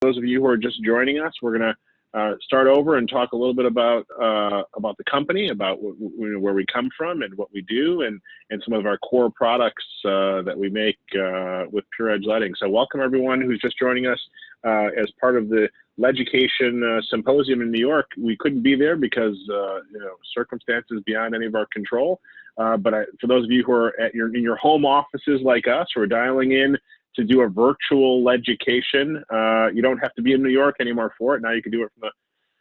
those of you who are just joining us, we're going to start over and talk a little bit about the company, about where we come from and what we do, and some of our core products that we make with PureEdge Lighting. So welcome everyone who's just joining us as part of the LEDucation Symposium in New York. We couldn't be there because circumstances beyond any of our control. But for those of you who are in your home offices like us, who are dialing in to do a virtual LEDucation, you don't have to be in New York anymore for it. Now you can do it from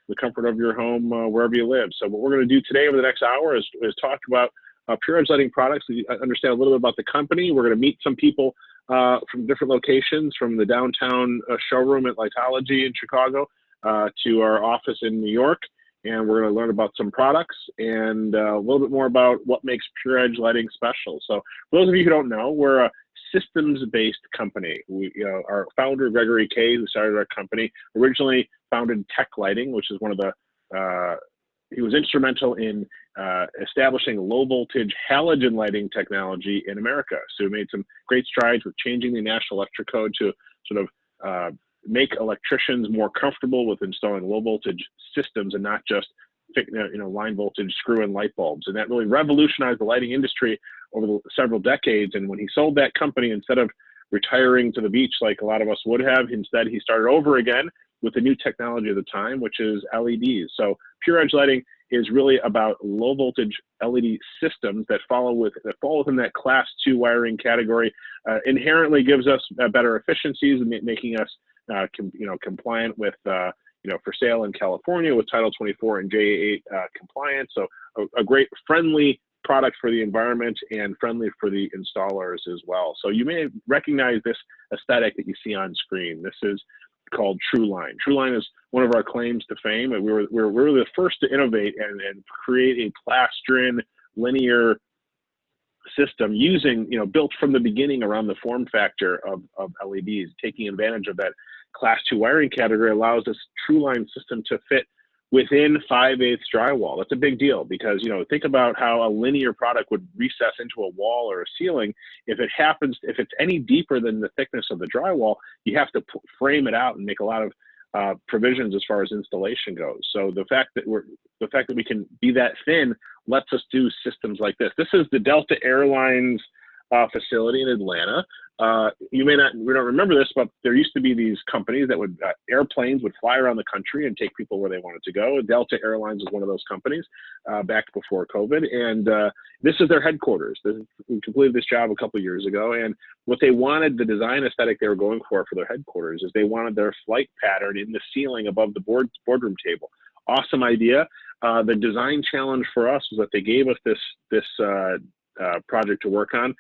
the comfort of your home, wherever you live. So what we're going to do today over the next hour is talk about PureEdge Lighting products. We understand a little bit about the company. We're going to meet some people from different locations, from the downtown showroom at Lightology in Chicago to our office in New York. And we're going to learn about some products and a little bit more about what makes PureEdge Lighting special. So for those of you who don't know, we're a systems-based company. Our founder, Gregory Kay, who started our company, originally founded Tech Lighting, which is one of the, he was instrumental in establishing low voltage halogen lighting technology in America. So we made some great strides with changing the National Electric Code to sort of make electricians more comfortable with installing low voltage systems and not just line voltage screw-in light bulbs. And that really revolutionized the lighting industry over several decades. And when he sold that company, instead of retiring to the beach like a lot of us would have, instead he started over again with the new technology of the time, which is LEDs. So PureEdge Lighting is really about low voltage LED systems that fall within that class 2 wiring category. Inherently gives us better efficiencies, making us compliant with for sale in California with Title 24 and JA8 compliance. So a great friendly product for the environment and friendly for the installers as well. So you may recognize this aesthetic that you see on screen. This is called TruLine. TruLine is one of our claims to fame, and we're the first to innovate and create a plastron linear system using, built from the beginning around the form factor of LEDs. Taking advantage of that class 2 wiring category allows this TruLine system to fit within 5/8 drywall. That's a big deal because, think about how a linear product would recess into a wall or a ceiling. If it's any deeper than the thickness of the drywall, you have to frame it out and make a lot of provisions as far as installation goes. So the fact that we can be that thin lets us do systems like this. This is the Delta Airlines facility in Atlanta. We don't remember this, but there used to be these companies that would, airplanes would fly around the country and take people where they wanted to go. Delta Airlines was one of those companies back before COVID. And this is their headquarters. We completed this job a couple of years ago. And what they wanted, the design aesthetic they were going for their headquarters, is they wanted their flight pattern in the ceiling above the boardroom table. Awesome idea. The design challenge for us was that they gave us this project to work on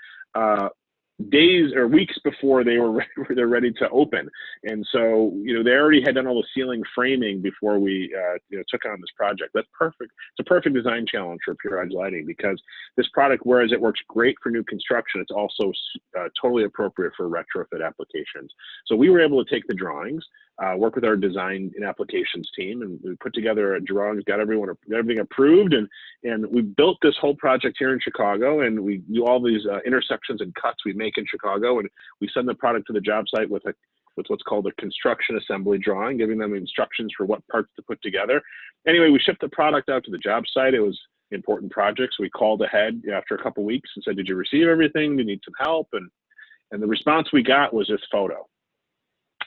days or weeks before they're ready to open. And so, they already had done all the ceiling framing before we took on this project. That's perfect. It's a perfect design challenge for PureEdge Lighting because this product, whereas it works great for new construction, it's also totally appropriate for retrofit applications. So we were able to take the drawings, work with our design and applications team, and we put together a drawings, got everything approved, and we built this whole project here in Chicago, and we do all these intersections and cuts we make in Chicago, and we send the product to the job site with what's called a construction assembly drawing, giving them instructions for what parts to put together. Anyway, we shipped the product out to the job site. It was an important project, so we called ahead after a couple weeks and said, "Did you receive everything? Do you need some help?" And the response we got was this photo.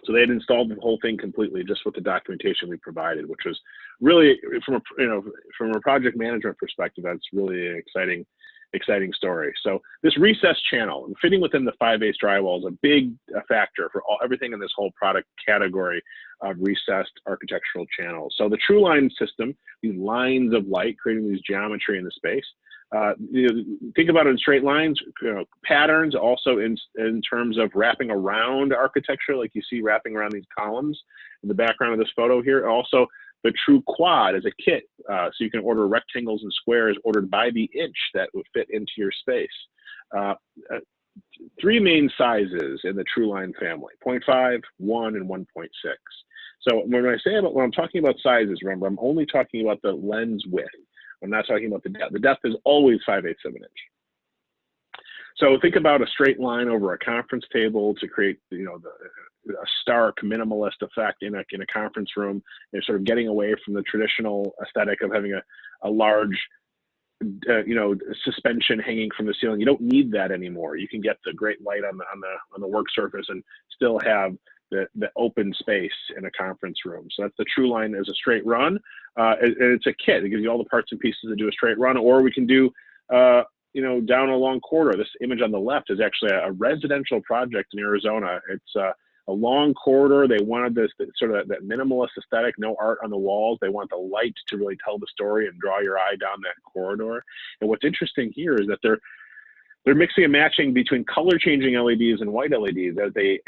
So they had installed the whole thing completely just with the documentation we provided, which was really, from a project management perspective, that's really an exciting story. So this recessed channel, fitting within the 5/8 drywall, is a big factor for everything in this whole product category of recessed architectural channels. So the TruLine system, these lines of light, creating these geometry in the space. Think about it in straight lines, patterns, also in terms of wrapping around architecture, like you see wrapping around these columns in the background of this photo here. Also, the True Quad as a kit, so you can order rectangles and squares ordered by the inch that would fit into your space. 3 main sizes in the TruLine family: 0.5, 1, and 1.6. So when I'm talking about sizes, remember, I'm only talking about the lens width. I'm not talking about the depth. The depth is always 5/8 of an inch. So think about a straight line over a conference table to create, a stark minimalist effect in a conference room, and sort of getting away from the traditional aesthetic of having a large, suspension hanging from the ceiling. You don't need that anymore. You can get the great light on the work surface and still have the open space in a conference room. So that's the TruLine as a straight run. And it's a kit. It gives you all the parts and pieces to do a straight run, or we can do down a long corridor. This image on the left is actually a residential project in Arizona. It's a long corridor. They wanted this sort of that minimalist aesthetic, no art on the walls. They want the light to really tell the story and draw your eye down that corridor. And what's interesting here is that they're mixing and matching between color changing LEDs and white LEDs as they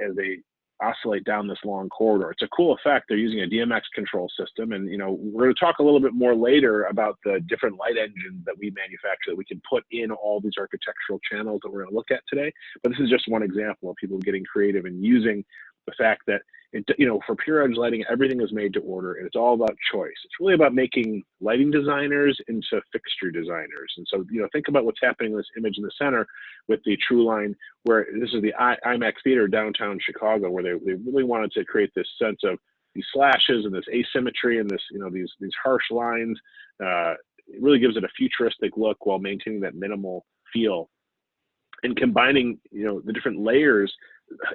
oscillate down this long corridor. It's a cool effect. They're using a DMX control system, and we're going to talk a little bit more later about the different light engines that we manufacture that we can put in all these architectural channels that we're going to look at today. But this is just one example of people getting creative and using the fact that for PureEdge lighting, everything is made to order, and it's all about choice. It's really about making lighting designers into fixture designers. And so, think about what's happening in this image in the center with the TruLine, where this is the IMAX Theater downtown Chicago, where they really wanted to create this sense of these slashes and this asymmetry and this, these harsh lines. It really gives it a futuristic look while maintaining that minimal feel and combining, the different layers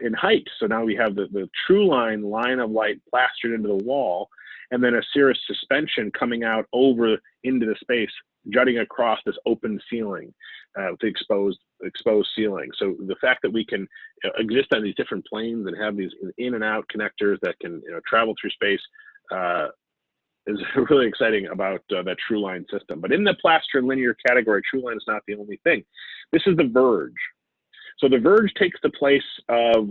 in height. So now we have the TruLine line of light plastered into the wall, and then a CIRRUS suspension coming out over into the space, jutting across this open ceiling, with the exposed ceiling. So the fact that we can exist on these different planes and have these in and out connectors that can travel through space is really exciting about that TruLine system. But in the plaster and linear category, TruLine is not the only thing. This is the VERGE. So the VERGE takes the place of,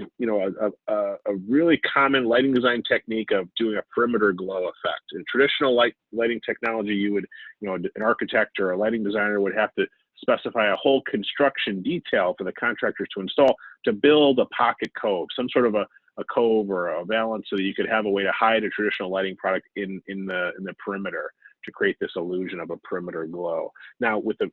a really common lighting design technique of doing a perimeter glow effect. In traditional lighting technology, you would, an architect or a lighting designer would have to specify a whole construction detail for the contractors to install to build a pocket cove, some sort of a cove or a valance, so that you could have a way to hide a traditional lighting product in the perimeter, to create this illusion of a perimeter glow. Now, with the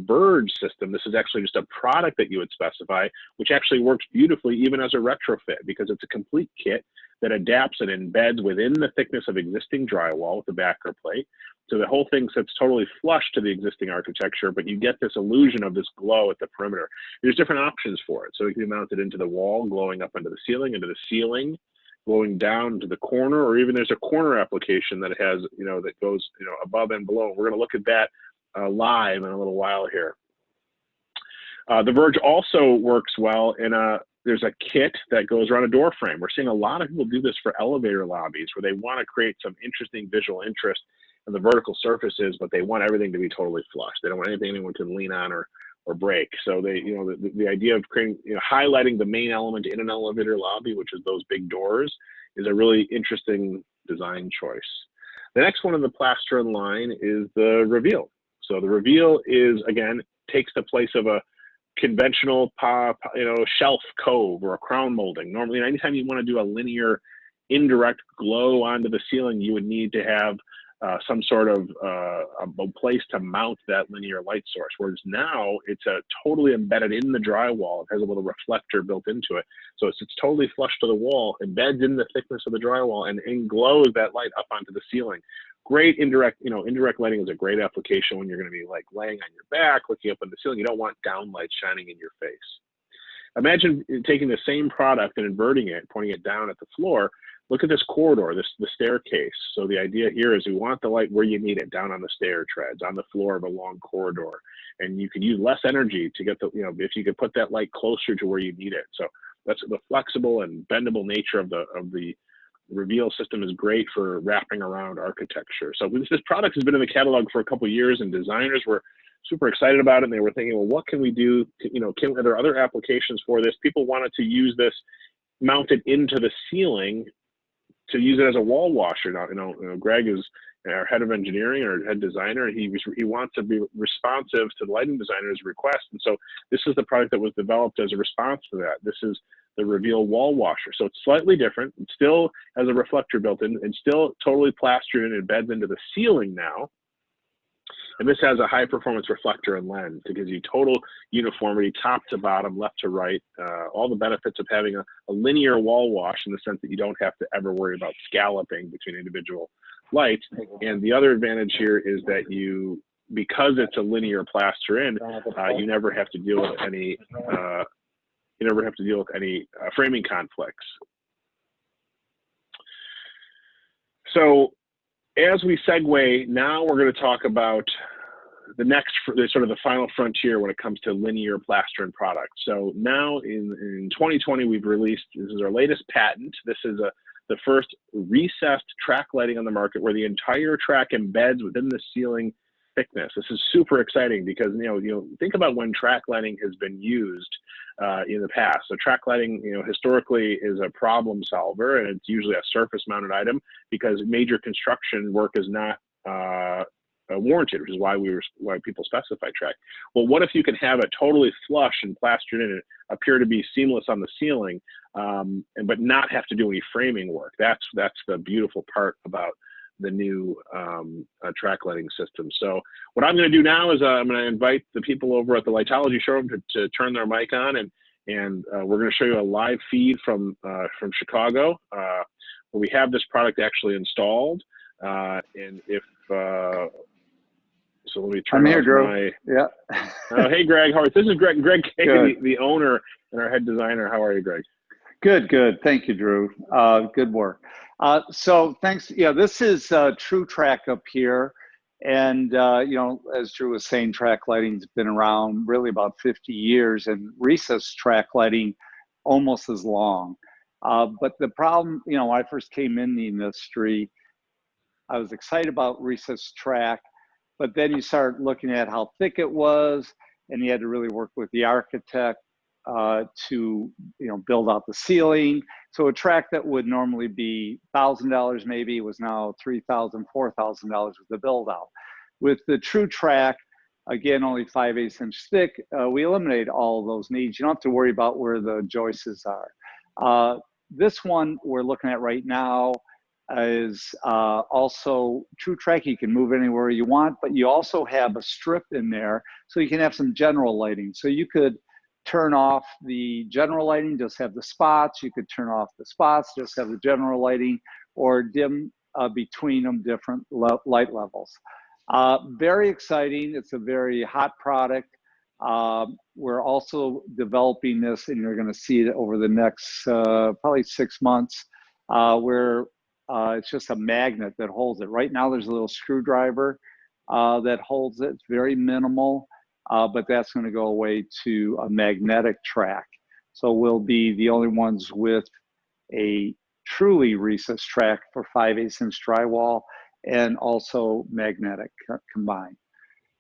VERGE system, this is actually just a product that you would specify, which actually works beautifully even as a retrofit, because it's a complete kit that adapts and embeds within the thickness of existing drywall with the backer plate. So the whole thing sits totally flush to the existing architecture, but you get this illusion of this glow at the perimeter. There's different options for it. So it can be mounted into the wall, glowing up into the ceiling, glowing down to the corner, or even there's a corner application that has, that goes, above and below. We're going to look at that live in a little while here. The VERGE also works well in there's a kit that goes around a door frame. We're seeing a lot of people do this for elevator lobbies, where they want to create some interesting visual interest in the vertical surfaces, but they want everything to be totally flush. They don't want anything anyone can lean on or break. So they, the idea of creating, highlighting the main element in an elevator lobby, which is those big doors, is a really interesting design choice. The next one in the plaster and line is the reveal. So the reveal is, again, takes the place of a conventional shelf cove or a crown molding. Normally, anytime you want to do a linear indirect glow onto the ceiling, you would need to have some sort of a place to mount that linear light source, whereas now it's totally embedded in the drywall. It has a little reflector built into it. So it's totally flush to the wall, embeds in the thickness of the drywall, and glows that light up onto the ceiling. Great indirect lighting is a great application when you're going to be like laying on your back, looking up on the ceiling. You don't want down light shining in your face. Imagine taking the same product and inverting it, pointing it down at the floor. Look at this corridor, the staircase. So the idea here is we want the light where you need it, down on the stair treads, on the floor of a long corridor. And you could use less energy to get the, if you could put that light closer to where you need it. So that's the flexible and bendable nature of the reveal system is great for wrapping around architecture. So this product has been in the catalog for a couple of years, and designers were super excited about it. And they were thinking, well, what can we do? Are there other applications for this? People wanted to use this mounted into the ceiling to use it as a wall washer. Now, Greg is our head of engineering or head designer, and he wants to be responsive to the lighting designer's request. And so this is the product that was developed as a response to that. This is the Reveal wall washer. So it's slightly different. It still has a reflector built in and still totally plastered and embeds into the ceiling now. And this has a high performance reflector and lens. It gives you total uniformity, top to bottom, left to right, all the benefits of having a linear wall wash in the sense that you don't have to ever worry about scalloping between individual lights. And the other advantage here is that because it's a linear plaster in, you never have to deal with any framing conflicts. So as we segue, now we're going to talk about the sort of the final frontier when it comes to linear plastering products. So now in 2020, we've released, this is our latest patent. This is the first recessed track lighting on the market where the entire track embeds within the ceiling thickness. This is super exciting because, think about when track lighting has been used in the past. So track lighting, historically is a problem solver, and it's usually a surface mounted item because major construction work is not warranted, which is why people specify track. Well, what if you can have it totally flush and plastered in and appear to be seamless on the ceiling, but not have to do any framing work? That's the beautiful part about the new track lighting system. So what I'm going to do now is I'm going to invite the people over at the Lightology showroom to turn their mic on, and we're going to show you a live feed from Chicago where we have this product actually installed. And if so, let me turn. I'm here, Drew. Yeah. Hey, Greg. How are you? This is Greg. Greg K, the owner and our head designer. How are you, Greg? Good, good. Thank you, Drew. Good work. So thanks. Yeah, this is Tru Track up here. And, as Drew was saying, track lighting's been around really about 50 years and recessed track lighting almost as long. But the problem, when I first came in the industry, I was excited about recessed track, but then you start looking at how thick it was, and you had to really work with the architect to build out the ceiling. So a track that would normally be $1,000 maybe was now $3,000, $4,000 with the build out. With the Tru Track, again, only 5/8 inch thick, we eliminate all of those needs. You don't have to worry about where the joists are. This one we're looking at right now is also Tru Track. You can move anywhere you want, but you also have a strip in there so you can have some general lighting. So you could turn off the general lighting, just have the spots. You could turn off the spots, just have the general lighting, or dim between them different light levels. Very exciting. It's a very hot product. We're also developing this, and you're going to see it over the next probably 6 months, where it's just a magnet that holds it. Right now, there's a little screwdriver that holds it. It's very minimal. But that's going to go away to a magnetic track. So we'll be the only ones with a truly recessed track for 5/8 inch drywall and also magnetic combined.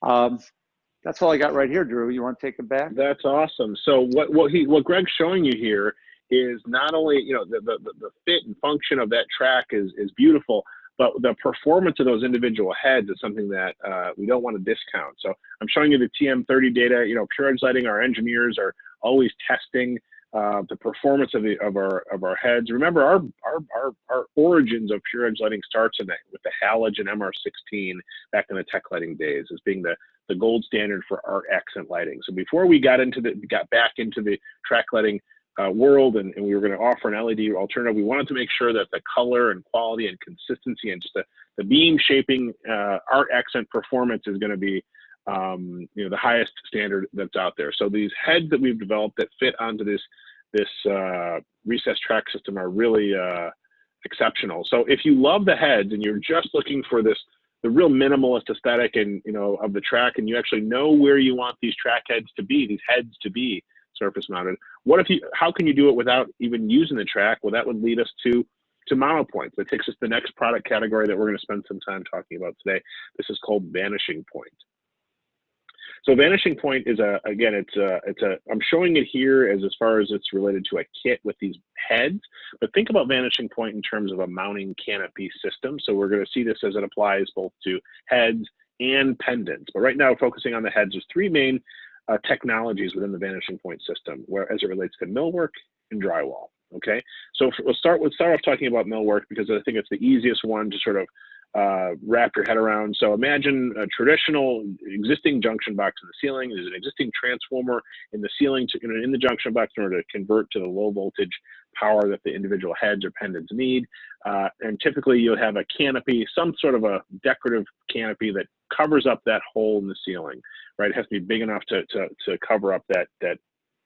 That's all I got right here, Drew. You want to take it back? That's awesome. So what Greg's showing you here is not only the fit and function of that track is beautiful, but the performance of those individual heads is something that we don't want to discount. So I'm showing you the TM30 data. PureEdge Lighting, our engineers are always testing the performance of our heads. Remember, our origins of PureEdge Lighting starts with the halogen MR16 back in the tech lighting days, as being the gold standard for art accent lighting. So before we got back into the track lighting world, and we were going to offer an LED alternative, we wanted to make sure that the color and quality and consistency and just the beam shaping art accent performance is going to be the highest standard that's out there. So these heads that we've developed that fit onto this recessed track system are really exceptional. So if you love the heads and you're just looking for the real minimalist aesthetic and of the track, and you actually know where you want these track heads to be, these heads to be surface mounted, how can you do it without even using the track? Well, that would lead us to mono points. That takes us to the next product category that we're going to spend some time talking about today. This is called Vanishing Point. So Vanishing Point is I'm showing it here as far as it's related to a kit with these heads, but think about Vanishing Point in terms of a mounting canopy system. So we're going to see this as it applies both to heads and pendants. But right now, focusing on the heads, there's three main technologies within the Vanishing Point system, as it relates to millwork and drywall. Okay, so we'll start off talking about millwork because I think it's the easiest one to sort of wrap your head around. So imagine a traditional existing junction box in the ceiling. There's an existing transformer in the ceiling in the junction box in order to convert to the low voltage power that the individual heads or pendants need. And typically you'll have a canopy, some sort of a decorative canopy that covers up that hole in the ceiling, right? It has to be big enough to cover up that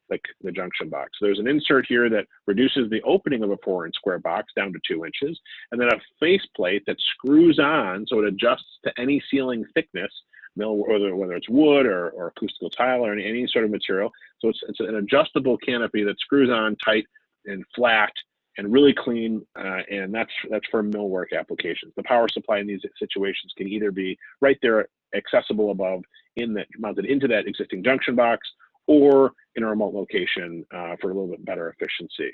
like the junction box. So there's an insert here that reduces the opening of a 4-inch square box down to 2 inches, and then a face plate that screws on so it adjusts to any ceiling thickness, whether it's wood or acoustical tile or any sort of material. So it's an adjustable canopy that screws on tight and flat and really clean, and that's for millwork applications. The power supply in these situations can either be right there accessible above, mounted into that existing junction box, or in a remote location for a little bit better efficiency.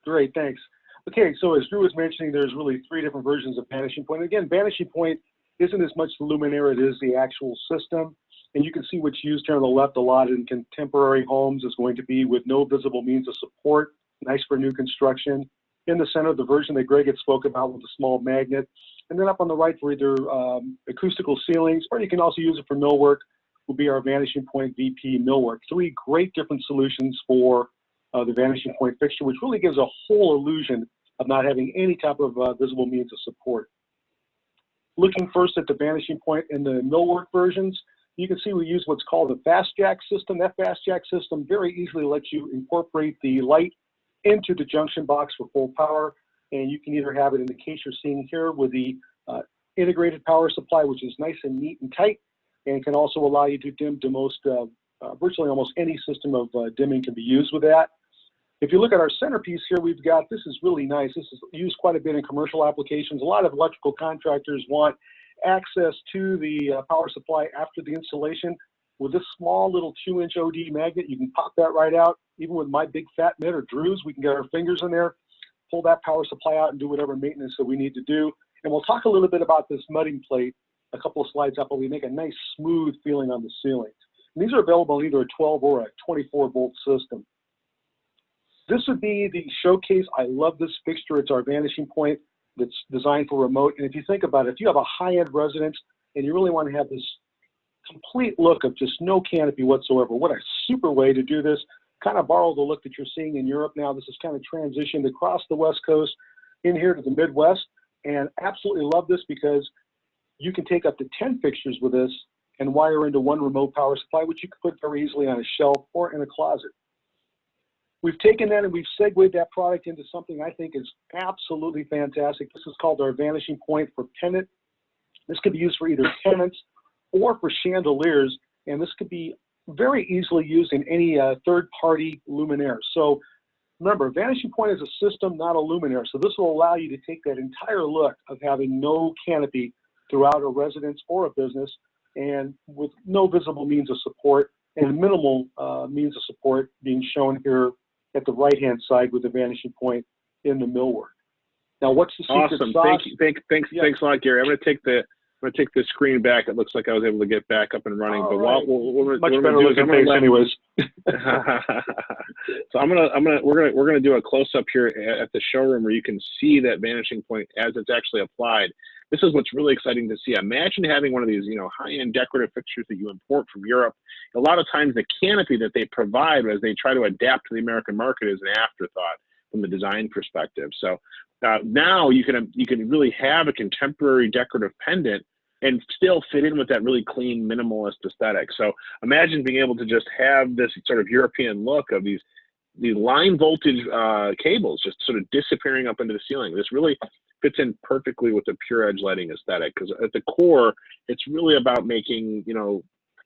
Great, thanks. Okay, so as Drew was mentioning, there's really 3 different versions of Vanishing Point. Again, Vanishing Point isn't as much the luminaire, it is the actual system. And you can see what's used here on the left a lot in contemporary homes is going to be with no visible means of support, nice for new construction. In the center, the version that Greg had spoke about with a small magnet. And then up on the right for either acoustical ceilings, or you can also use it for millwork, will be our Vanishing Point VP millwork. 3 great different solutions for the Vanishing Point fixture, which really gives a whole illusion of not having any type of visible means of support. Looking first at the Vanishing Point in the millwork versions, you can see we use what's called the Fast Jack system. That Fast Jack system very easily lets you incorporate the light into the junction box for full power, and you can either have it in the case you're seeing here with the integrated power supply, which is nice and neat and tight, and can also allow you to dim to virtually almost any system of dimming can be used with that. If you look at our centerpiece here, we've got, this is really nice. This is used quite a bit in commercial applications. A lot of electrical contractors want access to the power supply after the installation. With this small little 2-inch OD magnet, you can pop that right out. Even with my big fat mitt or Drew's, we can get our fingers in there, pull that power supply out and do whatever maintenance that we need to do. And we'll talk a little bit about this mudding plate a couple of slides up, but we make a nice smooth feeling on the ceiling. And these are available on either a 12 or a 24 volt system. This would be the showcase. I love this fixture. It's our Vanishing Point that's designed for remote. And if you think about it, if you have a high-end residence and you really want to have this complete look of just no canopy whatsoever, what a super way to do this. Kind of borrow the look that you're seeing in Europe now. This is kind of transitioned across the West Coast in here to the Midwest, and absolutely love this because you can take up to 10 fixtures with this and wire into one remote power supply, which you can put very easily on a shelf or in a closet. We've taken that and we've segued that product into something I think is absolutely fantastic. This is called our Vanishing Point for pendant. This could be used for either pendants or for chandeliers, and this could be very easily used in any third-party luminaire. So remember, Vanishing Point is a system, not a luminaire. So this will allow you to take that entire look of having no canopy throughout a residence or a business, and with no visible means of support and minimal means of support being shown here at the right-hand side with the Vanishing Point in the millwork. Now, what's the secret awesome. sauce? Thanks a lot, Gary. I'm going to take the screen back. It looks like I was able to get back up and running. All but right. what Much better looking face, anyways. So we're gonna do a close up here at the showroom where you can see that Vanishing Point as it's actually applied. This is what's really exciting to see. Imagine having one of these, high-end decorative fixtures that you import from Europe. A lot of times the canopy that they provide as they try to adapt to the American market is an afterthought from the design perspective. So now you can really have a contemporary decorative pendant and still fit in with that really clean minimalist aesthetic. So imagine being able to just have this sort of European look of these line voltage cables just sort of disappearing up into the ceiling. This really fits in perfectly with the PureEdge lighting aesthetic, because at the core, it's really about making,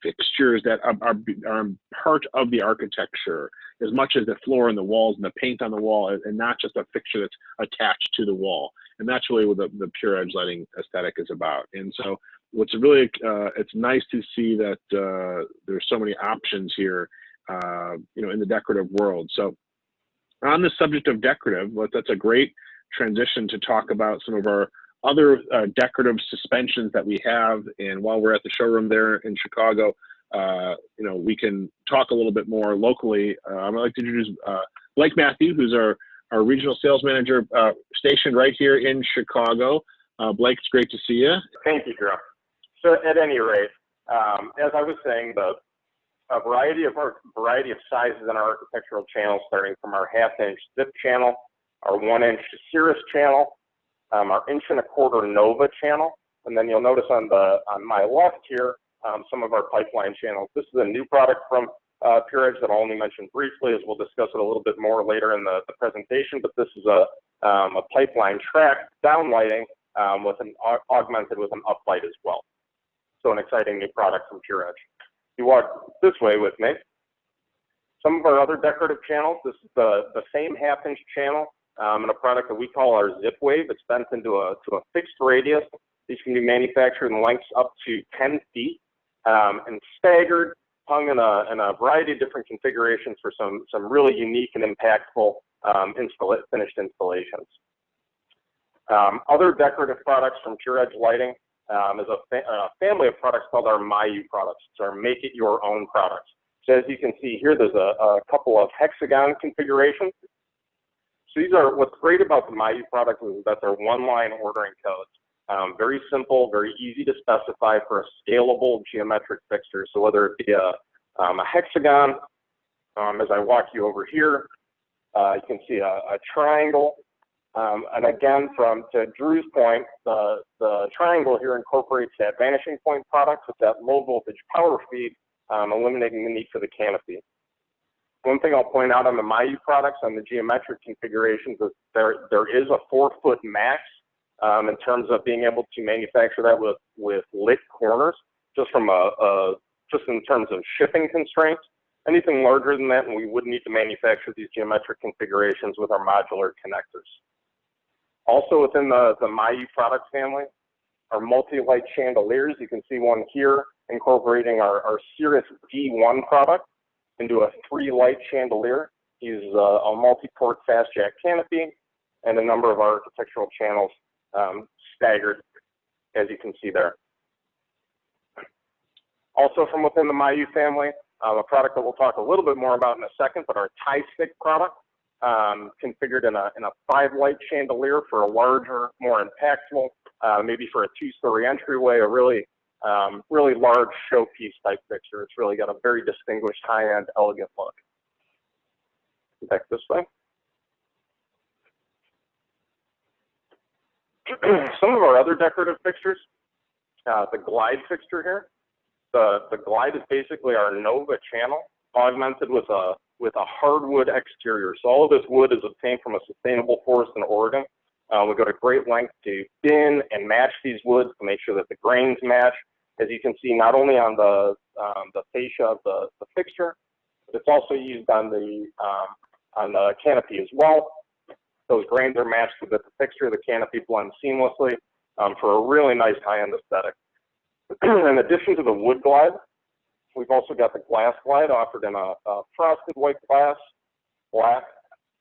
fixtures that are part of the architecture as much as the floor and the walls and the paint on the wall, and not just a fixture that's attached to the wall. And that's really what the PureEdge lighting aesthetic is about. And so what's really, it's nice to see that there's so many options here, in the decorative world. So on the subject of decorative, that's a great transition to talk about some of our other decorative suspensions that we have. And while we're at the showroom there in Chicago, we can talk a little bit more locally. I'd like to introduce Blake Matthew, who's our regional sales manager stationed right here in Chicago. Blake, it's great to see you. Thank you, Drew. So at any rate, as I was saying, a variety of sizes in our architectural channels, starting from our 1/2-inch zip channel, our 1-inch CIRRUS channel, our 1¼ NOVA channel, and then you'll notice on my left here some of our pipeline channels. This is a new product from PureEdge that I'll only mention briefly, as we'll discuss it a little bit more later in the presentation. But this is a pipeline track downlighting with augmented with an uplight as well. So an exciting new product from PureEdge. If you walk this way with me, some of our other decorative channels. This is the same 1/2-inch channel and a product that we call our Zip Wave. It's bent into a fixed radius. These can be manufactured in lengths up to 10 feet and staggered, hung in a variety of different configurations for some really unique and impactful finished installations. Other decorative products from PureEdge Lighting is a family of products called our Mayu products. It's our Make It Your Own products. So as you can see here, there's a couple of hexagon configurations. So what's great about the Mayu product is that they're one-line ordering codes. Very simple, very easy to specify for a scalable geometric fixture. So whether it be a hexagon, as I walk you over here, you can see a triangle. And again, to Drew's point, the triangle here incorporates that vanishing point product with that low voltage power feed, eliminating the need for the canopy. One thing I'll point out on the Mayu products, on the geometric configurations, is there is a 4-foot max in terms of being able to manufacture that with lit corners, just in terms of shipping constraints. Anything larger than that, and we would need to manufacture these geometric configurations with our modular connectors. Also within the Mayu product family are multi-light chandeliers. You can see one here incorporating our CIRRUS D1 product into a 3-light chandelier. Uses a multi-port fast jack canopy and a number of our architectural channels staggered, as you can see there. Also from within the Mayu family, a product that we'll talk a little bit more about in a second, but our tie-stick product, configured in a 5-light chandelier for a larger, more impactful, maybe for a 2-story entryway, a really large showpiece type fixture. It's really got a very distinguished, high-end, elegant look. Back this way. Some of our other decorative fixtures, the glide fixture here. The glide is basically our Nova channel, augmented with a hardwood exterior. So all of this wood is obtained from a sustainable forest in Oregon. We go to great lengths to bin and match these woods to make sure that the grains match. As you can see, not only on the fascia of the fixture, but it's also used on the canopy as well. Those grains are matched with the fixture. The canopy blends seamlessly for a really nice high-end aesthetic. In addition to the wood glide, we've also got the glass glide offered in a frosted white glass, black,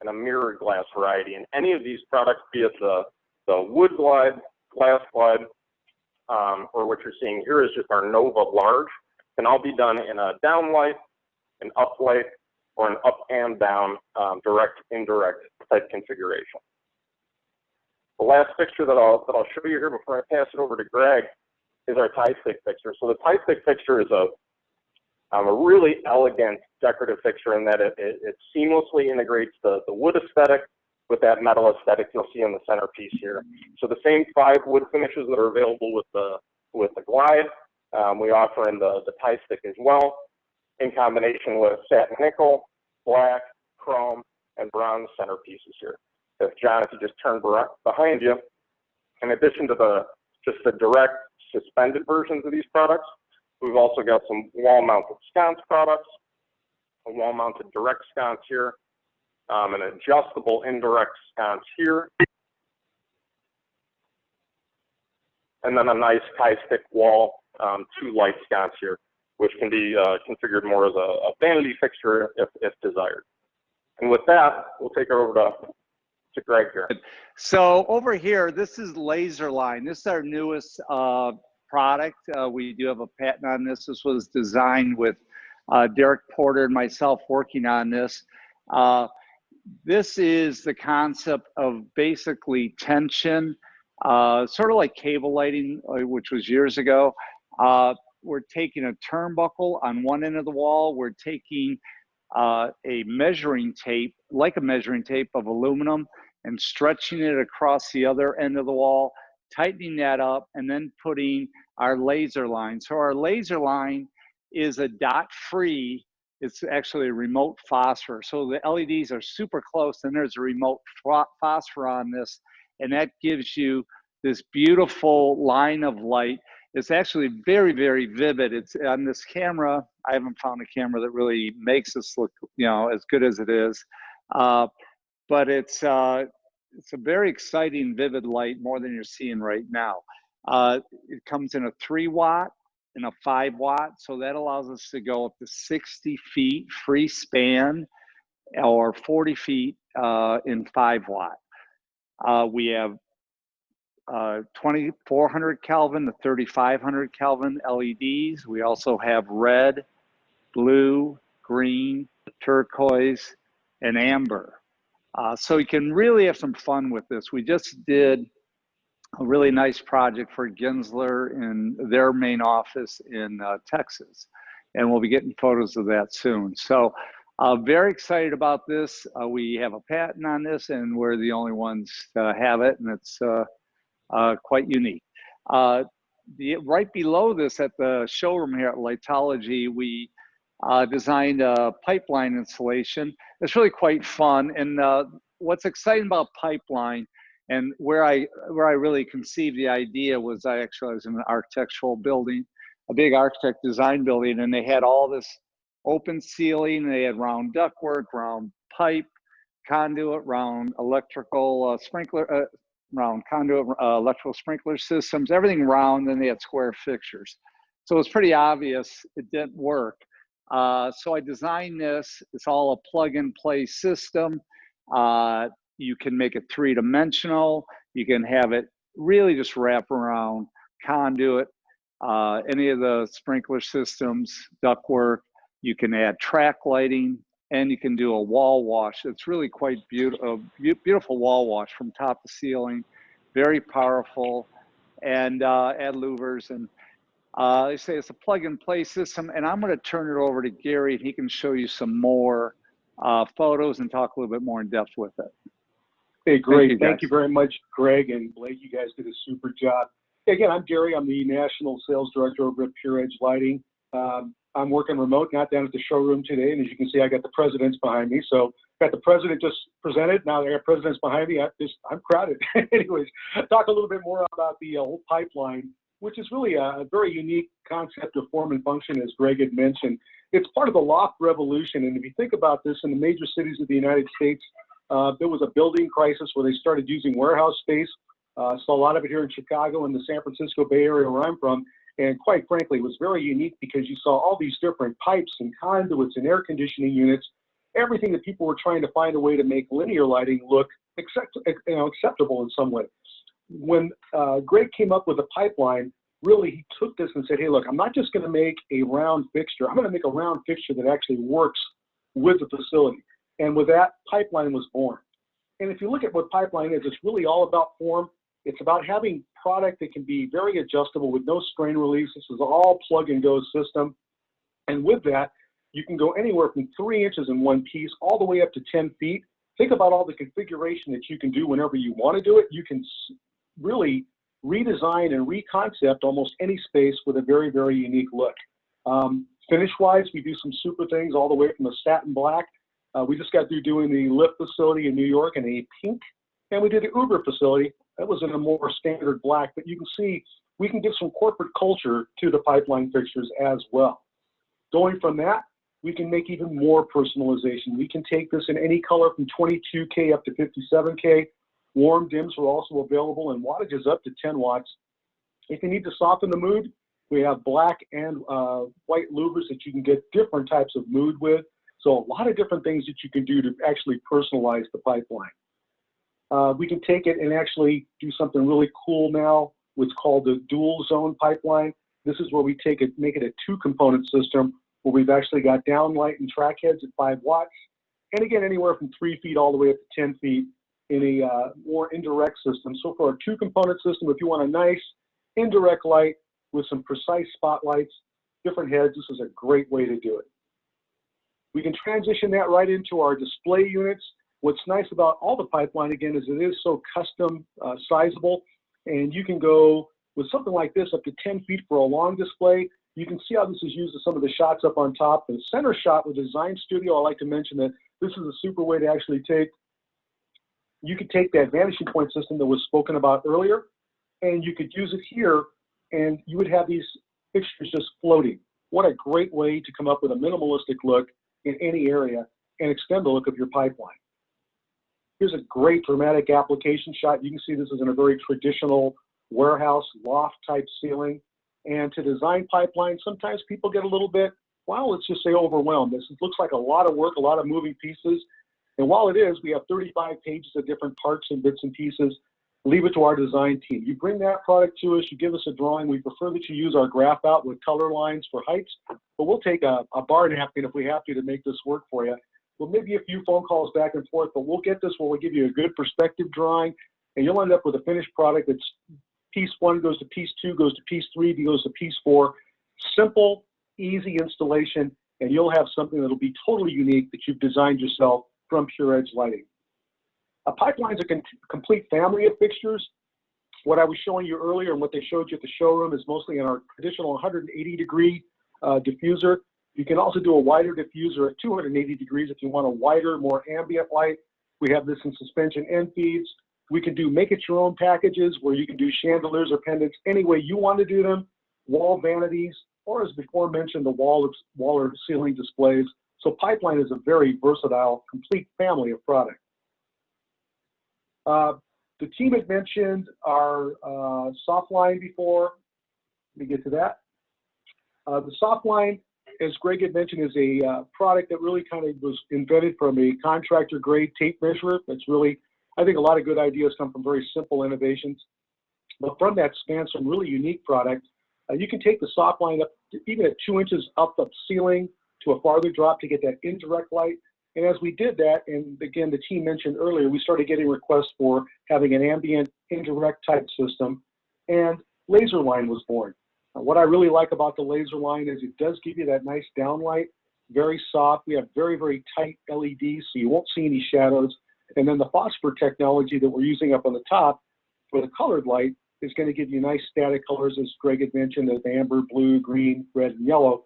and a mirrored glass variety. And any of these products, be it the wood glide, glass glide, or what you're seeing here is just our Nova large, can all be done in a downlight, an uplight, or an up and down direct, indirect type configuration. The last fixture that I'll show you here before I pass it over to Greg is our tie stick fixture. So the tie stick fixture is a really elegant decorative fixture in that it seamlessly integrates the wood aesthetic with that metal aesthetic you'll see in the centerpiece here. So the same 5 wood finishes that are available with the glide, we offer in the tie stick as well, in combination with satin nickel, black, chrome, and bronze centerpieces here. So John, if you just turn behind you, in addition to just the direct suspended versions of these products, we've also got some wall-mounted sconce products, a wall-mounted direct sconce here, an adjustable indirect sconce here, and then a nice tie-stick wall 2-light sconce here, which can be configured more as a vanity fixture if desired. And with that, we'll take it over to Greg here. So over here, this is LAZERLINE. This is our newest product. We do have a patent on this. This was designed with Derek Porter and myself working on this. This is the concept of basically tension sort of like cable lighting, which was years ago. We're taking a turnbuckle on one end of the wall. We're taking a measuring tape, like a measuring tape of aluminum, and stretching it across the other end of the wall, tightening that up, and then putting our laser line. So our laser line is a dot-free. It's actually a remote phosphor. So the LEDs are super close, and there's a remote phosphor on this, and that gives you this beautiful line of light. It's actually very, very vivid. It's on this camera. I haven't found a camera that really makes this look, you know, as good as it is. But it's a very exciting, vivid light, more than you're seeing right now. It comes in a 3-watt and a 5-watt, so that allows us to go up to 60 feet free span, or 40 feet in 5-watt. We have 2400 Kelvin to 3500 Kelvin LEDs. We also have red, blue, green, turquoise, and amber. So you can really have some fun with this. We just did a really nice project for Gensler in their main office in Texas, and we'll be getting photos of that soon. So very excited about this. We have a patent on this, and we're the only ones to have it, and it's quite unique. Right below this at the showroom here at Lightology, we designed a pipeline installation. It's really quite fun. And what's exciting about pipeline, and where I really conceived the idea, was I was in an architectural building, a big architect design building, and they had all this open ceiling. They had round ductwork, round pipe, conduit, round electrical sprinkler, round conduit, electrical sprinkler systems, everything round. Then they had square fixtures. So it's pretty obvious it didn't work. So I designed this. It's all a plug-and-play system. You can make it 3-dimensional. You can have it really just wrap around conduit, any of the sprinkler systems, ductwork. You can add track lighting, and you can do a wall wash. It's really quite beautiful wall wash from top to ceiling, very powerful, and add louvers. And they say it's a plug-and-play system, and I'm going to turn it over to Gary, and he can show you some more photos and talk a little bit more in depth with it. Hey, great. Thank you very much, Greg and Blake. You guys did a super job. Again, I'm Gary. I'm the National Sales Director over at PureEdge Lighting. I'm working remote, not down at the showroom today. And as you can see, I got the presidents behind me. So got the president just presented. Now I got presidents behind me. I'm crowded. Anyways, talk a little bit more about the whole pipeline, which is really a very unique concept of form and function, as Greg had mentioned. It's part of the loft revolution. And if you think about this, in the major cities of the United States, there was a building crisis where they started using warehouse space. Saw a lot of it here in Chicago and the San Francisco Bay Area where I'm from. And quite frankly, it was very unique because you saw all these different pipes and conduits and air conditioning units, everything that people were trying to find a way to make linear lighting look acceptable in some way. When Greg came up with a pipeline, really he took this and said, hey, look, I'm not just going to make a round fixture. I'm going to make a round fixture that actually works with the facility. And with that, pipeline was born. And if you look at what pipeline is, it's really all about form. It's about having product that can be very adjustable with no strain release. This is all plug and go system. And with that, you can go anywhere from 3 inches in one piece all the way up to 10 feet. Think about all the configuration that you can do whenever you want to do it. You can really redesign and reconcept almost any space with a very, very unique look. Finish-wise, we do some super things all the way from a satin black. We just got through doing the Lyft facility in New York in a pink, and we did the Uber facility. That was in a more standard black, but you can see we can give some corporate culture to the pipeline fixtures as well. Going from that, we can make even more personalization. We can take this in any color from 22K up to 57K. Warm dims are also available, and wattages up to 10 watts. If you need to soften the mood, we have black and white louvers that you can get different types of mood with. So a lot of different things that you can do to actually personalize the pipeline. We can take it and actually do something really cool now, what's called the dual zone pipeline. This is where we take it, make it a 2-component system where we've actually got downlight and track heads at 5 watts. And again, anywhere from 3 feet all the way up to 10 feet. in a more indirect system. So for a two-component system, if you want a nice indirect light with some precise spotlights, different heads, this is a great way to do it. We can transition that right into our display units. What's nice about all the pipeline, again, is it is so custom sizable, and you can go with something like this up to 10 feet for a long display. You can see how this is used in some of the shots up on top. The center shot with Design Studio, I like to mention that this is a super way to actually take, you could take that vanishing point system that was spoken about earlier, and you could use it here, and you would have these fixtures just floating. What a great way to come up with a minimalistic look in any area and extend the look of your pipeline. Here's a great dramatic application shot. You can see this is in a very traditional warehouse loft type ceiling. And to design pipelines, sometimes people get a little bit, well, let's just say overwhelmed. This looks like a lot of work, a lot of moving pieces. And while it is, we have 35 pages of different parts and bits and pieces. Leave it to our design team. You bring that product to us, you give us a drawing. We prefer that you use our graph out with color lines for heights, but we'll take a bar napkin if we have to make this work for you. Well, maybe a few phone calls back and forth, but we'll get this where we'll give you a good perspective drawing, and you'll end up with a finished product that's piece 1 goes to piece 2, goes to piece 3, goes to piece 4. Simple, easy installation, and you'll have something that'll be totally unique that you've designed yourself from PureEdge Lighting. A pipeline's a complete family of fixtures. What I was showing you earlier and what they showed you at the showroom is mostly in our traditional 180-degree diffuser. You can also do a wider diffuser at 280 degrees if you want a wider, more ambient light. We have this in suspension end feeds. We can do make-it-your-own packages where you can do chandeliers or pendants any way you want to do them, wall vanities, or as before mentioned, the wall or ceiling displays. So pipeline is a very versatile, complete family of products. The team had mentioned our soft line before. Let me get to that. The soft line, as Greg had mentioned, is a product that really kind of was invented from a contractor grade tape measure. That's really, I think a lot of good ideas come from very simple innovations. But from that spans some really unique product. You can take the soft line up to, even at 2 inches up the ceiling to a farther drop to get that indirect light. And as we did that, and again, the team mentioned earlier, we started getting requests for having an ambient indirect type system, and LAZERLINE was born. What I really like about the LAZERLINE is it does give you that nice downlight, very soft. We have very, very tight LEDs, so you won't see any shadows. And then the phosphor technology that we're using up on the top for the colored light is going to give you nice static colors, as Greg had mentioned, of amber, blue, green, red, and yellow.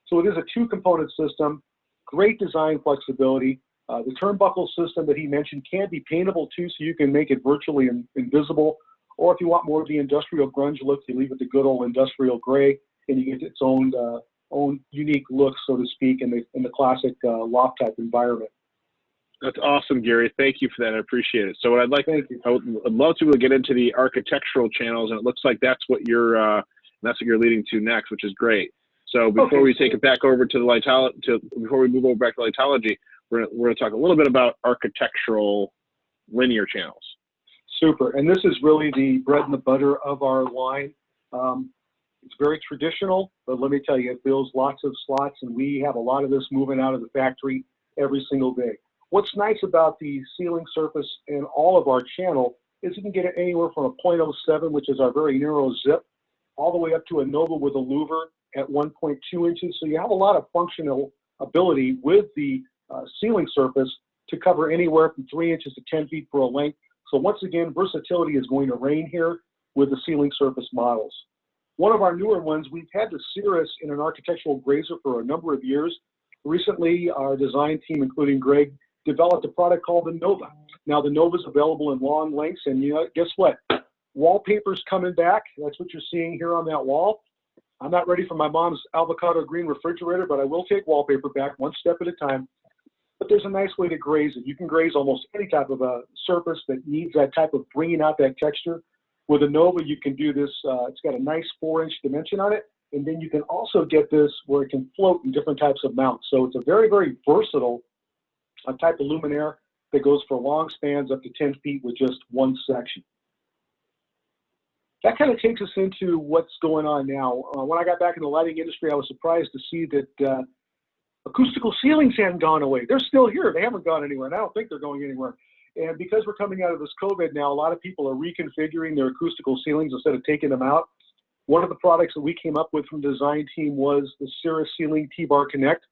So it is a two-component system, great design flexibility. The turnbuckle system that he mentioned can be paintable too, so you can make it virtually invisible. Or if you want more of the industrial grunge look, you leave it the good old industrial gray, and you get its own unique look, so to speak, in the classic loft type environment. That's awesome, Gary. Thank you for that. I appreciate it. So what I'd like, I would love to get into the architectural channels, and it looks like that's what you're leading to next, which is great. So before we take it back over to the before we move over back to litology, we're going to talk a little bit about architectural linear channels. Super, and this is really the bread and the butter of our line. It's very traditional, but let me tell you, it fills lots of slots, and we have a lot of this moving out of the factory every single day. What's nice about the ceiling surface in all of our channel is you can get it anywhere from a 0.07, which is our very narrow zip, all the way up to a Nova with a louver at 1.2 inches. So you have a lot of functional ability with the ceiling surface to cover anywhere from 3 inches to 10 feet for a length. So once again, versatility is going to reign here with the ceiling surface models. One of our newer ones, we've had the CIRRUS in an architectural grazer for a number of years. Recently, our design team, including Greg, developed a product called the Nova. Now the Nova is available in long lengths, and you know, guess what? Wallpaper's coming back. That's what you're seeing here on that wall. I'm not ready for my mom's avocado green refrigerator, but I will take wallpaper back one step at a time. But there's a nice way to graze it. You can graze almost any type of a surface that needs that type of bringing out that texture. With a Nova, you can do this. It's got a nice 4-inch dimension on it, and then you can also get this where it can float in different types of mounts. So it's a very, very versatile type of luminaire that goes for long spans up to 10 feet with just one section. That kind of takes us into what's going on now. When I got back in the lighting industry, I was surprised to see that acoustical ceilings hadn't gone away. They're still here. They haven't gone anywhere, and I don't think they're going anywhere. And because we're coming out of this COVID now, a lot of people are reconfiguring their acoustical ceilings instead of taking them out. One of the products that we came up with from the design team was the CIRRUS Ceiling T-Bar Connect.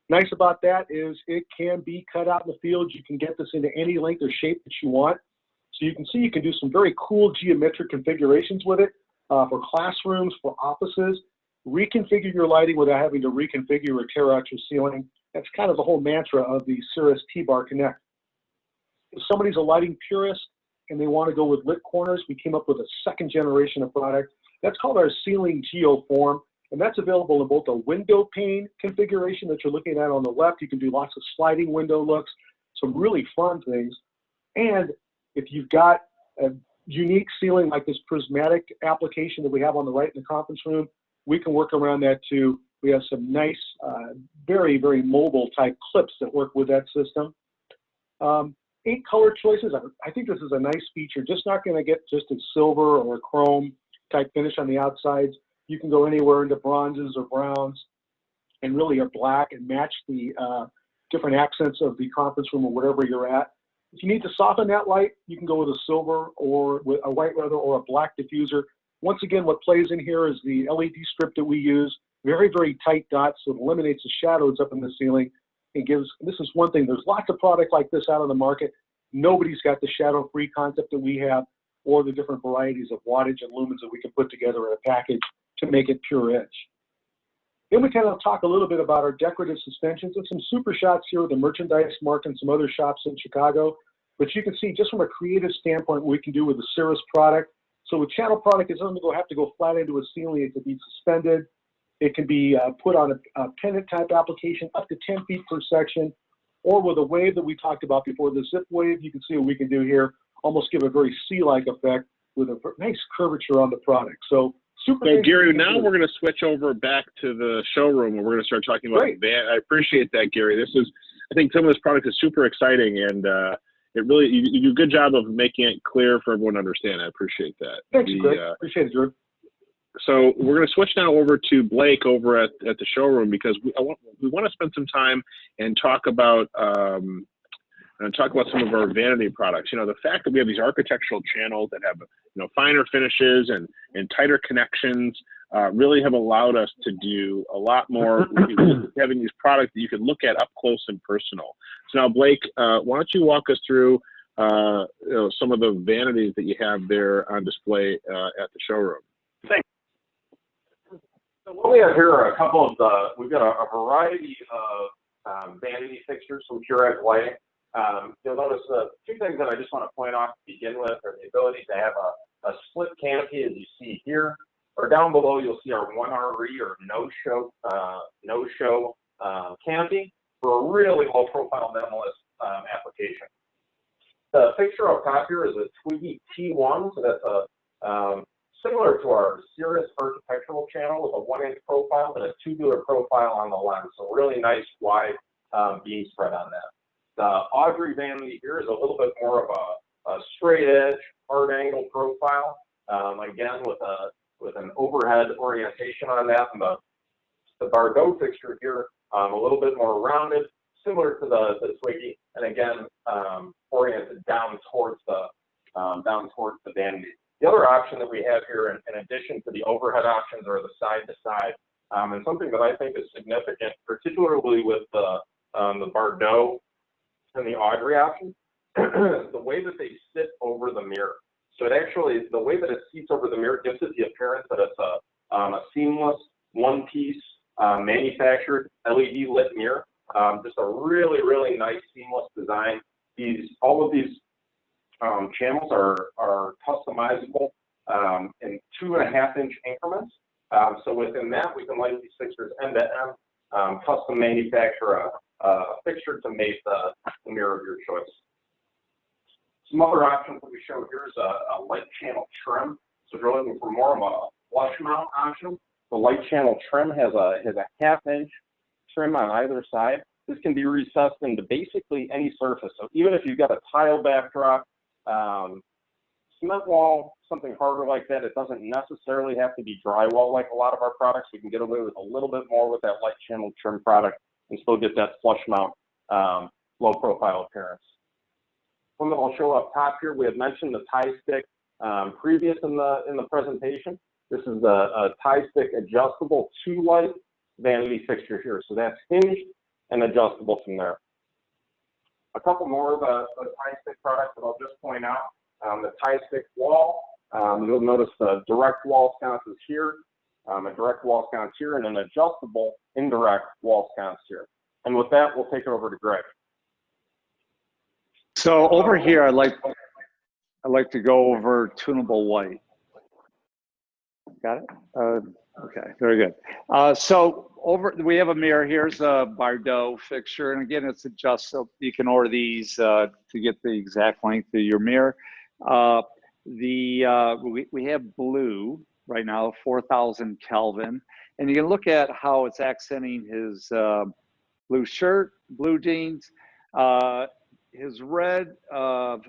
Nice about that is it can be cut out in the field. You can get this into any length or shape that you want. So you can see you can do some very cool geometric configurations with it for classrooms, for offices. Reconfigure your lighting without having to reconfigure or tear out your ceiling. That's kind of the whole mantra of the CIRRUS T-Bar Connect. If somebody's a lighting purist and they want to go with lit corners, we came up with a second generation of product. That's called our Ceiling Geoform, and that's available in both a window pane configuration that you're looking at on the left. You can do lots of sliding window looks, some really fun things. And if you've got a unique ceiling like this prismatic application that we have on the right in the conference room, we can work around that too. We have some nice, very, very mobile type clips that work with that system. 8 color choices. I think this is a nice feature. Just not going to get just a silver or a chrome type finish on the outsides. You can go anywhere into bronzes or browns and really a black and match the different accents of the conference room or wherever you're at. If you need to soften that light, you can go with a silver or with a white rather or a black diffuser. Once again, what plays in here is the LED strip that we use. Very, very tight dots, so it eliminates the shadows up in the ceiling. It gives, this is one thing, there's lots of product like this out on the market. Nobody's got the shadow-free concept that we have or the different varieties of wattage and lumens that we can put together in a package to make it PureEdge. Then we kind of talk a little bit about our decorative suspensions and some super shots here with the merchandise mark and some other shops in Chicago. But you can see just from a creative standpoint what we can do with the CIRRUS product. So with channel product, it doesn't have to go flat into a ceiling. It can be suspended. It can be put on a pennant type application up to 10 feet per section, or with a wave that we talked about before, the zip wave. You can see what we can do here, almost give a very C-like effect with a nice curvature on the product. So super. So Gary, now we're going to switch over back to the showroom and we're going to start talking about I appreciate that, Gary. This is, I think some of this product is super exciting, and it really, you do a good job of making it clear for everyone to understand. I appreciate that. Thanks, Greg. Appreciate it, Drew. So we're going to switch now over to Blake over at the showroom, because we want to spend some time and talk about some of our vanity products. You know, the fact that we have these architectural channels that have, you know, finer finishes and tighter connections really have allowed us to do a lot more having these products that you can look at up close and personal. So now, Blake, why don't you walk us through you know, some of the vanities that you have there on display at the showroom? Thanks. So what we have here are a couple of we've got a variety of vanity fixtures from PureEdge Lighting. You'll notice 2 things that I just want to point out to begin with are the ability to have a split canopy, as you see here, or down below you'll see our 1RE or no-show canopy for a really low-profile minimalist application. The fixture up top here is a Twiggy T1, so that's similar to our CIRRUS architectural channel with a 1-inch profile and a tubular profile on the lens. So really nice wide beam spread on that. The Audrey vanity here is a little bit more of a straight edge, hard angle profile. Again, with an overhead orientation on that. And the Bardot fixture here, a little bit more rounded, similar to the Twiggy, and again oriented down towards the vanity. The other option that we have here, in addition to the overhead options, are the side-to-side, and something that I think is significant, particularly with the Bardot and the Audrey option, the way that they sit over the mirror. So it actually, the way that it seats over the mirror gives it the appearance that it's a seamless, one-piece, manufactured LED lit mirror. Just a really, really nice seamless design. All of these channels are customizable in 2.5-inch increments. So within that, we can light these fixtures end to end, custom manufacture a fixture to make the mirror of your choice. Some other options that we show here is a light channel trim. So if you're looking for more of a flush mount option, the light channel trim has a 1/2-inch trim on either side. This can be recessed into basically any surface. So even if you've got a tile backdrop, cement wall, something harder like that, it doesn't necessarily have to be drywall like a lot of our products. We can get away with a little bit more with that light channel trim product and still get that flush mount, low profile appearance. one that I'll show up top here. We had mentioned the tie stick previous in the presentation. This is a tie stick adjustable 2-light vanity fixture here. So that's hinged and adjustable from there. A couple more of the tie stick products that I'll just point out. The tie stick wall, you'll notice the direct wall sconce is here, a direct wall sconce here, and an adjustable indirect wall sconce here. And with that, we'll take it over to Greg. So over here, I'd like to go over tunable white. Got it? Okay, very good. So we have a mirror. Here's a Bardot fixture, and again, it's adjustable. You can order these to get the exact length of your mirror. We have blue right now, 4,000 Kelvin, and you can look at how it's accenting his blue shirt, blue jeans. His red, the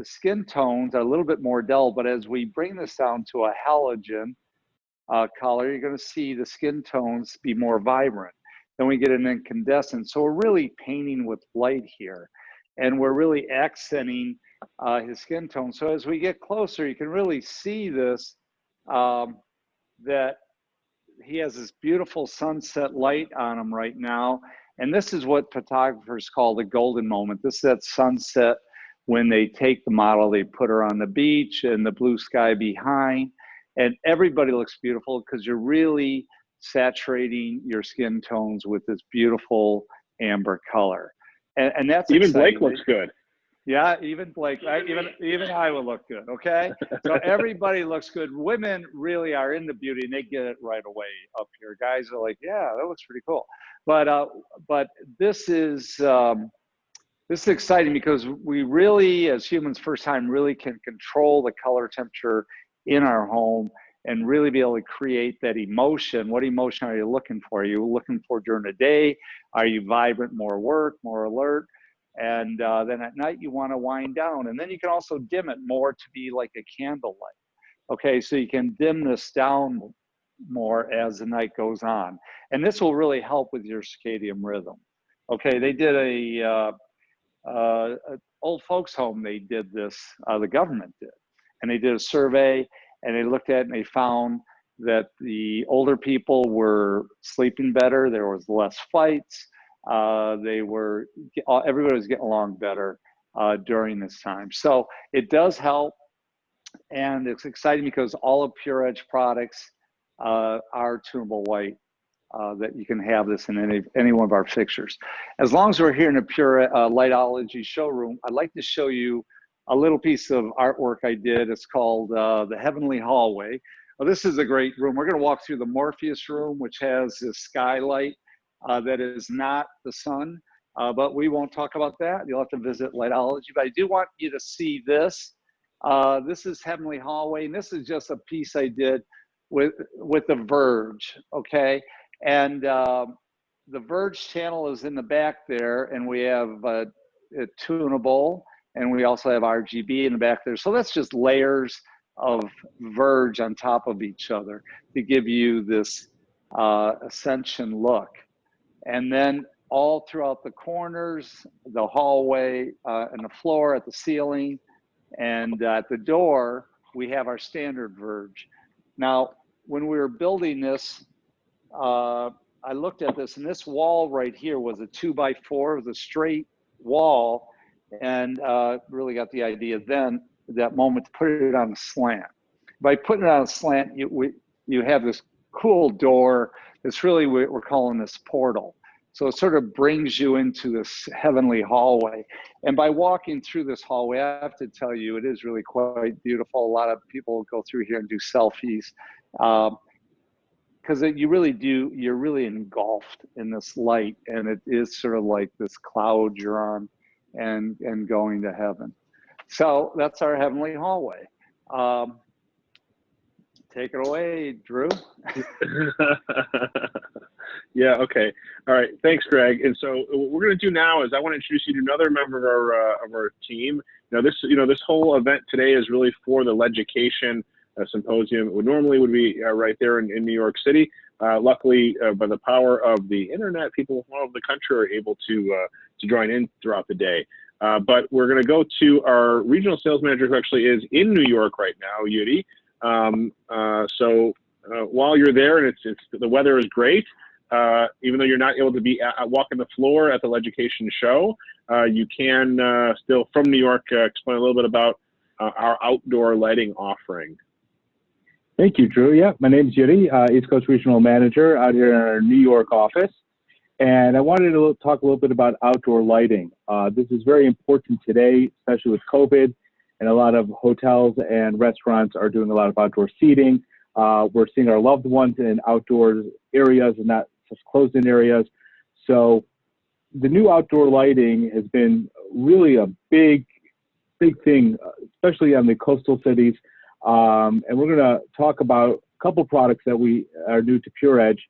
skin tones are a little bit more dull, but as we bring this down to a halogen color, you're going to see the skin tones be more vibrant. Then we get an incandescent. So we're really painting with light here, and we're really accenting his skin tone. So as we get closer, you can really see this, that he has this beautiful sunset light on him right now. And this is what photographers call the golden moment. This is that sunset when they take the model, they put her on the beach and the blue sky behind, and everybody looks beautiful because you're really saturating your skin tones with this beautiful amber color. And that's even exciting. Blake looks good. Yeah, even Blake, even I would look good, okay? So everybody looks good. Women really are into beauty, and they get it right away up here. Guys are like, yeah, that looks pretty cool. But this is exciting because we really, as humans, first time, really can control the color temperature in our home and really be able to create that emotion. What emotion are you looking for? Are you looking for during the day? Are you vibrant, more work, more alert? And then at night you want to wind down, and then you can also dim it more to be like a candlelight. Okay, so you can dim this down more as the night goes on, and this will really help with your circadian rhythm. Okay, they did a old folks home. They did this. The government did, and they did a survey, and they looked at it and they found that the older people were sleeping better. There was less fights. Everybody was getting along better during this time. So it does help, and it's exciting because all of PureEdge products are tunable white, that you can have this in any one of our fixtures. As long as we're here in a Pure Lightology showroom, I'd like to show you a little piece of artwork I did. It's called the Heavenly Hallway. Well, this is a great room. We're going to walk through the Morpheus room, which has this skylight that is not the sun, but we won't talk about that. You'll have to visit Lightology, but I do want you to see this. This is Heavenly Hallway, and this is just a piece I did with the VERGE, okay? And the VERGE channel is in the back there, and we have a tunable, and we also have RGB in the back there. So that's just layers of VERGE on top of each other to give you this ascension look. And then all throughout the corners, the hallway, and the floor, at the ceiling, and at the door, we have our standard VERGE. Now, when we were building this, I looked at this, and this wall right here was a 2x4, it was a straight wall, and really got the idea then, at that moment, to put it on a slant. By putting it on a slant, you have this cool door. It's really, we're calling this portal. So it sort of brings you into this heavenly hallway. And by walking through this hallway, I have to tell you, it is really quite beautiful. A lot of people go through here and do selfies, because you're really engulfed in this light, and it is sort of like this cloud you're on and going to heaven. So that's our heavenly hallway. Take it away, Drew. Yeah, okay. All right, thanks, Greg. And so what we're going to do now is I want to introduce you to another member of our team. This whole event today is really for the LEDucation symposium. It normally would be right there in New York City. Luckily, by the power of the internet, people from all over the country are able to join in throughout the day. But we're going to go to our regional sales manager, who actually is in New York right now, Yuri. While you're there and the weather is great, even though you're not able to be walking the floor at the LEDucation show, you can still, from New York, explain a little bit about our outdoor lighting offering. Thank you, Drew. Yeah, my name is Yuri, East Coast Regional Manager out here in our New York office. And I wanted to talk a little bit about outdoor lighting. This is very important today, especially with COVID, and a lot of hotels and restaurants are doing a lot of outdoor seating. We're seeing our loved ones in outdoor areas and not just closed-in areas. So the new outdoor lighting has been really a big thing, especially on the coastal cities. And we're going to talk about a couple products that we are new to PureEdge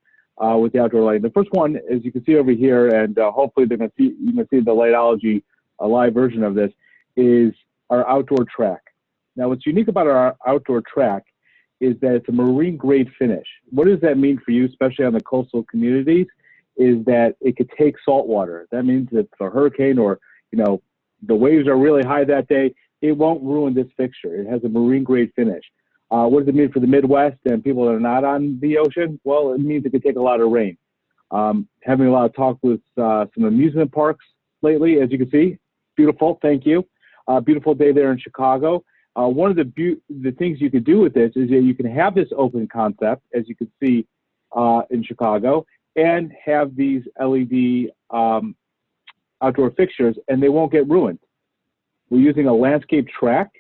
with the outdoor lighting. The first one, as you can see over here, and hopefully you can see the Lightology live version of this, is our outdoor track. Now, what's unique about our outdoor track is that it's a marine grade finish. What does that mean for you, especially on the coastal communities, is that it could take salt water. That means if a hurricane or, the waves are really high that day, it won't ruin this fixture. It has a marine grade finish. What does it mean for the Midwest and people that are not on the ocean? Well, it means it could take a lot of rain. Having a lot of talk with some amusement parks lately, as you can see. Beautiful, thank you. Beautiful day there in Chicago. One of the things you could do with this is that you can have this open concept, as you can see in Chicago, and have these LED outdoor fixtures, and they won't get ruined. We're using a landscape track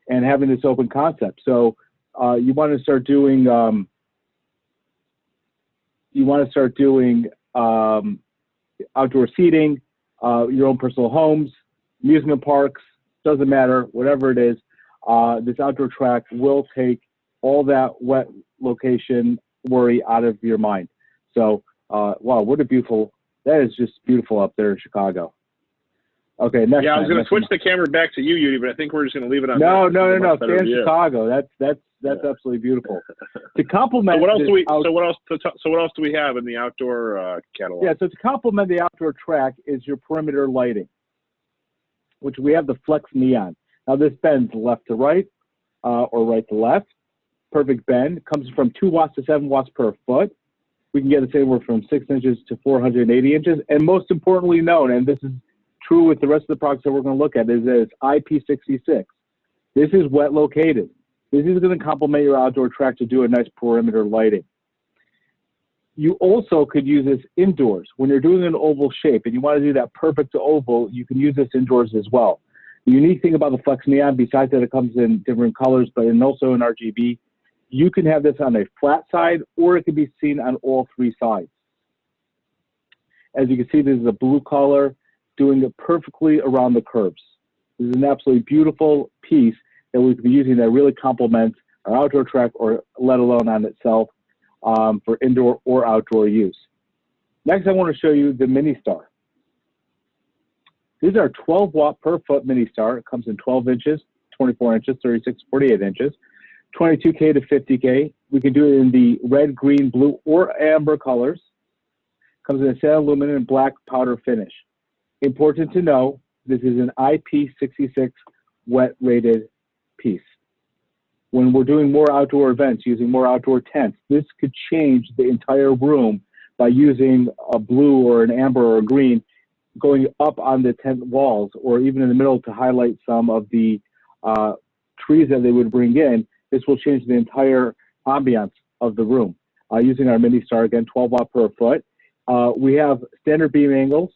and having this open concept. So you want to start doing outdoor seating, your own personal homes, amusement parks, doesn't matter, whatever it is. This outdoor track will take all that wet location worry out of your mind. So, wow, what a beautiful, that is just beautiful up there in Chicago. Okay, next. Yeah, I was going to switch the camera back to you, Yuri, but I think we're just going to leave it on. No. Stay in Chicago. That's absolutely beautiful. To complement. So what else do we have in the outdoor catalog? Yeah, so to complement the outdoor track is your perimeter lighting, which we have the Flex Neon. Now this bends left to right or right to left. Perfect bend. Comes from 2 watts to 7 watts per foot. We can get it anywhere from 6 inches to 480 inches. And most importantly known, and this is true with the rest of the products that we're going to look at, is that it's IP66. This is wet located. This is going to complement your outdoor track to do a nice perimeter lighting. You also could use this indoors. When you're doing an oval shape and you want to do that perfect oval, you can use this indoors as well. The unique thing about the Flex Neon, besides that it comes in different colors, but also in RGB, you can have this on a flat side, or it can be seen on all 3 sides. As you can see, this is a blue color, doing it perfectly around the curves. This is an absolutely beautiful piece that we could be using that really complements our outdoor track, or let alone on itself, for indoor or outdoor use. Next, I want to show you the Mini Star. These are 12 watt per foot Mini Star. It comes in 12 inches, 24 inches, 36, 48 inches, 22K to 50K. We can do it in the red, green, blue, or amber colors. Comes in a satin aluminum and black powder finish. Important to know, this is an IP66 wet rated piece. When we're doing more outdoor events, using more outdoor tents, this could change the entire room by using a blue or an amber or a green going up on the tent walls, or even in the middle to highlight some of the trees that they would bring in. This will change the entire ambiance of the room. Using our Mini Star, again, 12 watt per foot. We have standard beam angles,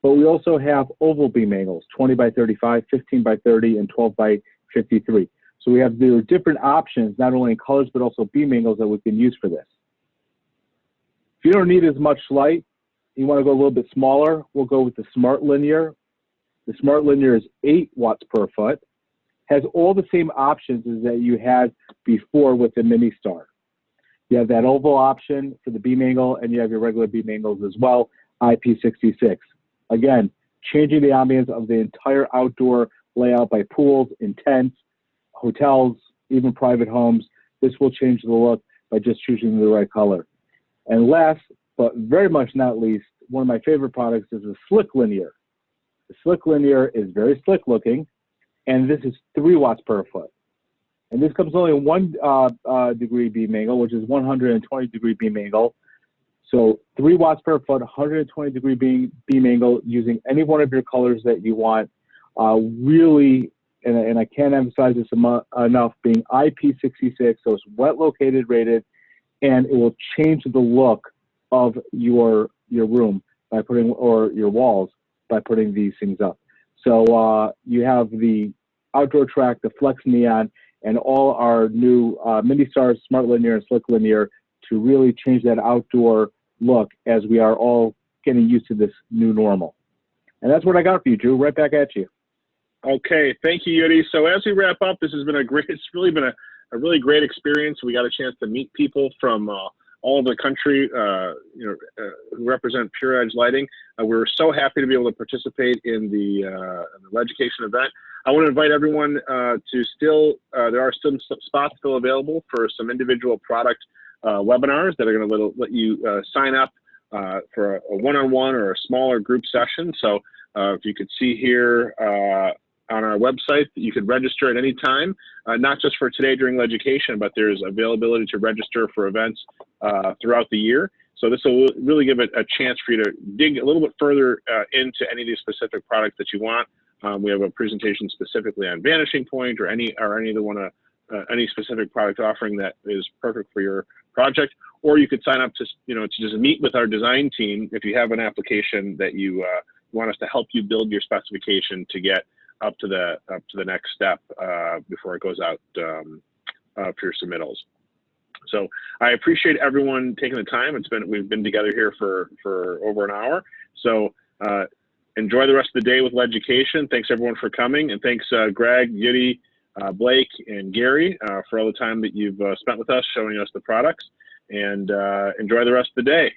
but we also have oval beam angles, 20 by 35, 15 by 30, and 12 by 53. So we have the different options, not only in colors, but also beam angles that we can use for this. If you don't need as much light, you want to go a little bit smaller, we'll go with the Smart Linear. The Smart Linear is 8 watts per foot. Has all the same options as that you had before with the Mini Star. You have that oval option for the beam angle, and you have your regular beam angles as well, IP66. Again, changing the ambience of the entire outdoor layout by pools, in tents, hotels, even private homes. This will change the look by just choosing the right color. And last, but very much not least, one of my favorite products is the Slick Linear. Slick linear is very slick looking, and this is 3 watts per foot. And this comes only in 1 degree beam angle, which is 120 degree beam angle. So 3 watts per foot, 120 degree beam angle, using any one of your colors that you want. Really, and I can't emphasize this enough, being IP66, so it's wet located rated, and it will change the look of your room by putting, or your walls by putting these things up. So you have the outdoor track, the flex neon, and all our new mini stars, smart linear, and slick linear to really change that outdoor look as we are all getting used to this new normal. And that's what I got for you, Drew. Right back at you. Okay, thank you, Yuri. So as we wrap up, this has been it's really been a really great experience. We got a chance to meet people from all over the country, who represent PureEdge Lighting. We were so happy to be able to participate in the LEDucation event. I want to invite everyone to there are some spots still available for some individual product webinars that are going to let you sign up for a one-on-one or a smaller group session. So if you could see here on our website that you could register at any time, not just for today during LEDucation, but there's availability to register for events throughout the year. So this will really give it a chance for you to dig a little bit further into any of these specific products that you want. We have a presentation specifically on Vanishing Point or any specific product offering that is perfect for your project. Or you could sign up to just meet with our design team if you have an application that you want us to help you build your specification to get up to the next step before it goes out for your submittals. So I appreciate everyone taking the time. We've been together here for over an hour. So enjoy the rest of the day with LEDucation. Thanks everyone for coming, and thanks Greg, Yuri, Blake, and Gary for all the time that you've spent with us, showing us the products. And enjoy the rest of the day.